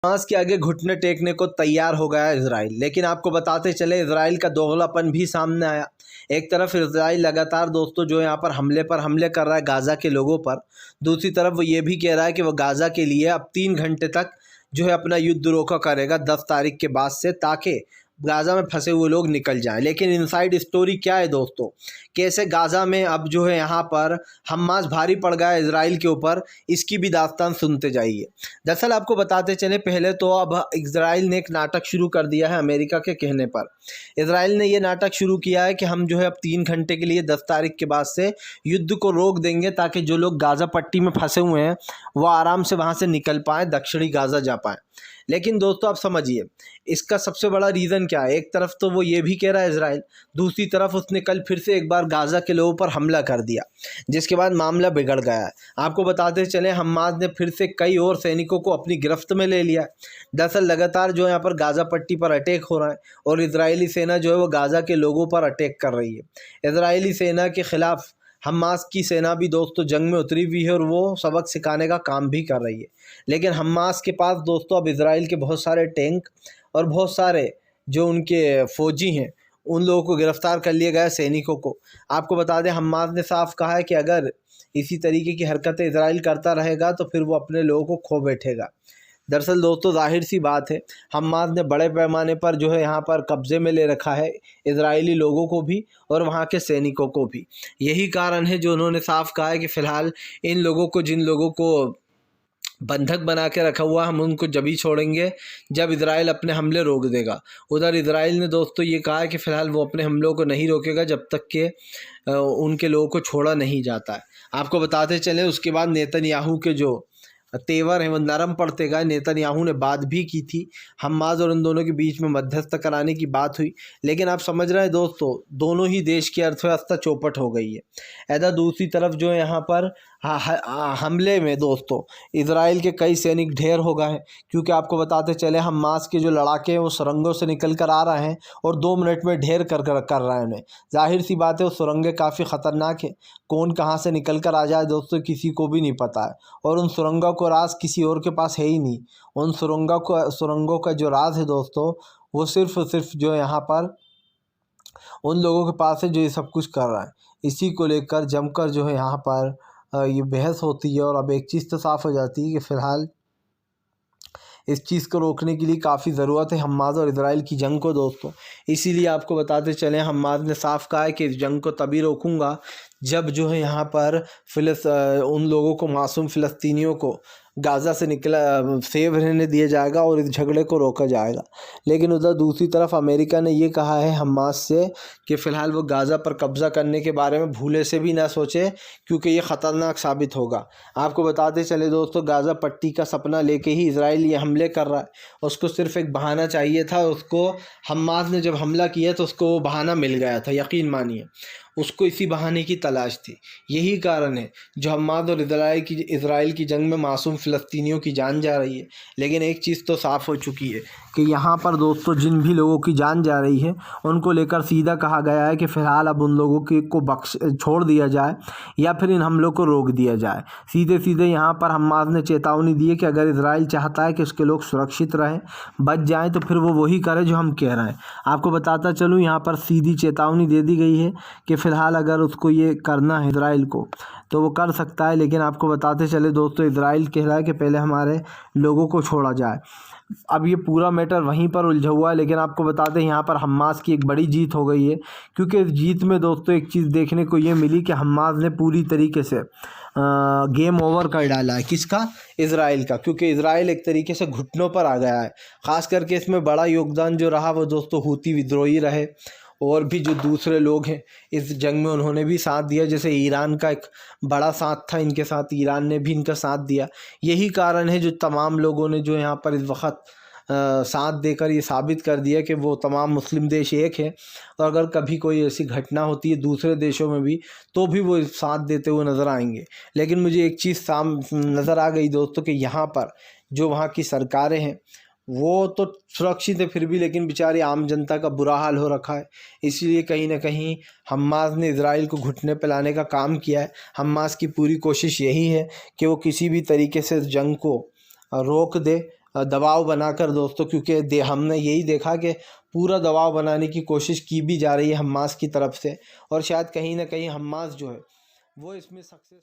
Hamas के आगे घुटने टेकने को तैयार हो गया इजराइल। लेकिन आपको बताते चले इजराइल का दोगलापन भी सामने आया। एक तरफ इजराइल लगातार दोस्तों जो यहाँ पर हमले कर रहा है गाज़ा के लोगों पर, दूसरी तरफ वो ये भी कह रहा है कि वो गाज़ा के लिए अब 3 घंटे तक जो है अपना युद्ध रोका करेगा 10 तारीख के बाद से, ताकि गाज़ा में फंसे हुए लोग निकल जाएं। लेकिन इनसाइड स्टोरी क्या है दोस्तों, कैसे गाज़ा में अब जो है यहाँ पर हमास भारी पड़ गया है इजराइल के ऊपर, इसकी भी दास्तान सुनते जाइए। दरअसल आपको बताते चले, पहले तो अब इजराइल ने एक नाटक शुरू कर दिया है अमेरिका के कहने पर। इजराइल ने ये नाटक शुरू किया है कि हम जो है अब 3 घंटे के लिए 10 तारीख के बाद से युद्ध को रोक देंगे, ताकि जो लोग गाज़ा पट्टी में फंसे हुए हैं वो आराम से वहाँ से निकल पाएँ, दक्षिणी गाज़ा जा पाएँ। लेकिन दोस्तों आप समझिए इसका सबसे बड़ा रीज़न क्या है। एक तरफ तो वो ये भी कह रहा है इजराइल, दूसरी तरफ उसने कल फिर से एक बार गाज़ा के लोगों पर हमला कर दिया, जिसके बाद मामला बिगड़ गया है। आपको बताते चले हमास ने फिर से कई और सैनिकों को अपनी गिरफ्त में ले लिया। दरअसल लगातार जो यहाँ पर गाज़ा पट्टी पर अटैक हो रहा है और इजरायली सेना जो है वो गाज़ा के लोगों पर अटैक कर रही है। इजरायली सेना के ख़िलाफ़ हमास की सेना भी दोस्तों जंग में उतरी हुई है और वो सबक सिखाने का काम भी कर रही है। लेकिन हमास के पास दोस्तों अब इजराइल के बहुत सारे टैंक और बहुत सारे जो उनके फ़ौजी हैं उन लोगों को गिरफ़्तार कर लिया गया, सैनिकों को। आपको बता दें हमास ने साफ कहा है कि अगर इसी तरीके की हरकतें इजराइल करता रहेगा तो फिर वो अपने लोगों को खो बैठेगा। दरअसल दोस्तों जाहिर सी बात है, हमास ने बड़े पैमाने पर जो है यहाँ पर कब्ज़े में ले रखा है इजरायली लोगों को भी और वहाँ के सैनिकों को भी। यही कारण है जो उन्होंने साफ कहा है कि फ़िलहाल इन लोगों को, जिन लोगों को बंधक बना के रखा हुआ, हम उनको जभी छोड़ेंगे जब इजराइल अपने हमले रोक देगा। उधर इजराइल ने दोस्तों ये कहा है कि फ़िलहाल वो अपने हमलों को नहीं रोकेगा जब तक कि उनके लोगों को छोड़ा नहीं जाता है। आपको बताते चले उसके बाद नेतन्याहू के जो तेवर हैं वो नरम पड़ते गए। नेतन्याहू ने बात भी की थी, हमास और उन दोनों के बीच में मध्यस्थ कराने की बात हुई, लेकिन आप समझ रहे हैं दोस्तों दोनों ही देश की अर्थव्यवस्था चौपट हो गई है। ऐसा दूसरी तरफ जो है यहाँ पर हमले में दोस्तों इजराइल के कई सैनिक ढेर हो गए हैं, क्योंकि आपको बताते चले हमास के जो लड़ाके हैं वो सुरंगों से निकल कर आ रहे हैं और 2 मिनट में ढेर कर रहे हैं उन्हें। जाहिर सी बात है वो सुरंगें काफ़ी ख़तरनाक है, कौन कहाँ से निकल कर आ जाए दोस्तों किसी को भी नहीं पता है, और उन सुरंगों को राज किसी और के पास है ही नहीं। उन सुरंगों का जो राज है दोस्तों वो सिर्फ जो यहाँ पर उन लोगों के पास है जो ये सब कुछ कर रहा है। इसी को लेकर जमकर जो है यहाँ पर ये बहस होती है। और अब एक चीज़ तो साफ़ हो जाती है कि फ़िलहाल इस चीज़ को रोकने के लिए काफ़ी ज़रूरत है हमास और इजराइल की जंग को दोस्तों। इसीलिए आपको बताते चलें हमास ने साफ कहा है कि इस जंग को तभी रोकूंगा जब जो है यहाँ पर उन लोगों को, मासूम फ़िलिस्तीनियों को गाज़ा से सेव रहने दिया जाएगा और इस झगड़े को रोका जाएगा। लेकिन उधर दूसरी तरफ अमेरिका ने ये कहा है हमास से कि फ़िलहाल वो गाज़ा पर कब्ज़ा करने के बारे में भूले से भी ना सोचे, क्योंकि ये ख़तरनाक साबित होगा। आपको बताते चले दोस्तों गाज़ा पट्टी का सपना लेके ही इजराइल ये हमले कर रहा है। उसको सिर्फ एक बहाना चाहिए था, उसको हमास ने जब हमला किया तो उसको वो बहाना मिल गया था, यकीन मानिए उसको इसी बहाने की तलाश थी। यही कारण है जो हमास और इजराइल की जंग में मासूम फ़िलिस्तीनियों की जान जा रही है। लेकिन एक चीज़ तो साफ़ हो चुकी है कि यहाँ पर दोस्तों जिन भी लोगों की जान जा रही है उनको लेकर सीधा कहा गया है कि फ़िलहाल अब उन लोगों को छोड़ दिया जाए या फिर इन हमलों को रोक दिया जाए। सीधे यहाँ पर हमास ने चेतावनी दी है कि अगर इजराइल चाहता है कि उसके लोग सुरक्षित रहें, बच जाएँ, तो फिर वो वही करे जो हम कह रहे हैं। आपको बताता चलूँ यहाँ पर सीधी चेतावनी दे दी गई है कि फ़िलहाल अगर उसको ये करना है इजराइल को तो वो कर सकता है। लेकिन आपको बताते चले दोस्तों इजराइल कह रहा है कि पहले हमारे लोगों को छोड़ा जाए। अब ये पूरा मैटर वहीं पर उलझा हुआ है। लेकिन आपको बताते हैं यहाँ पर हमास की एक बड़ी जीत हो गई है, क्योंकि इस जीत में दोस्तों एक चीज़ देखने को ये मिली कि हमास ने पूरी तरीके से गेम ओवर कर डाला है। किसका? इजराइल का, क्योंकि इजराइल एक तरीके से घुटनों पर आ गया है। ख़ास करके इसमें बड़ा योगदान जो रहा वो दोस्तों हूती विद्रोही रहे, और भी जो दूसरे लोग हैं इस जंग में उन्होंने भी साथ दिया। जैसे ईरान का एक बड़ा साथ था इनके साथ, ईरान ने भी इनका साथ दिया। यही कारण है जो तमाम लोगों ने जो यहाँ पर इस वक्त साथ देकर ये साबित कर दिया कि वो तमाम मुस्लिम देश एक हैं, और अगर कभी कोई ऐसी घटना होती है दूसरे देशों में भी तो भी वो साथ देते हुए नज़र आएंगे। लेकिन मुझे एक चीज़ नज़र आ गई दोस्तों कि यहाँ पर जो वहाँ की सरकारें हैं वो तो सुरक्षित है फिर भी, लेकिन बेचारी आम जनता का बुरा हाल हो रखा है। इसलिए कहीं ना कहीं हमास ने इजराइल को घुटने पे लाने का काम किया है। हमास की पूरी कोशिश यही है कि वो किसी भी तरीके से इस जंग को रोक दे दबाव बनाकर दोस्तों, क्योंकि हमने यही देखा कि पूरा दबाव बनाने की कोशिश की भी जा रही है हमास की तरफ से, और शायद कहीं ना कहीं हमास जो है वो इसमें सक्सेस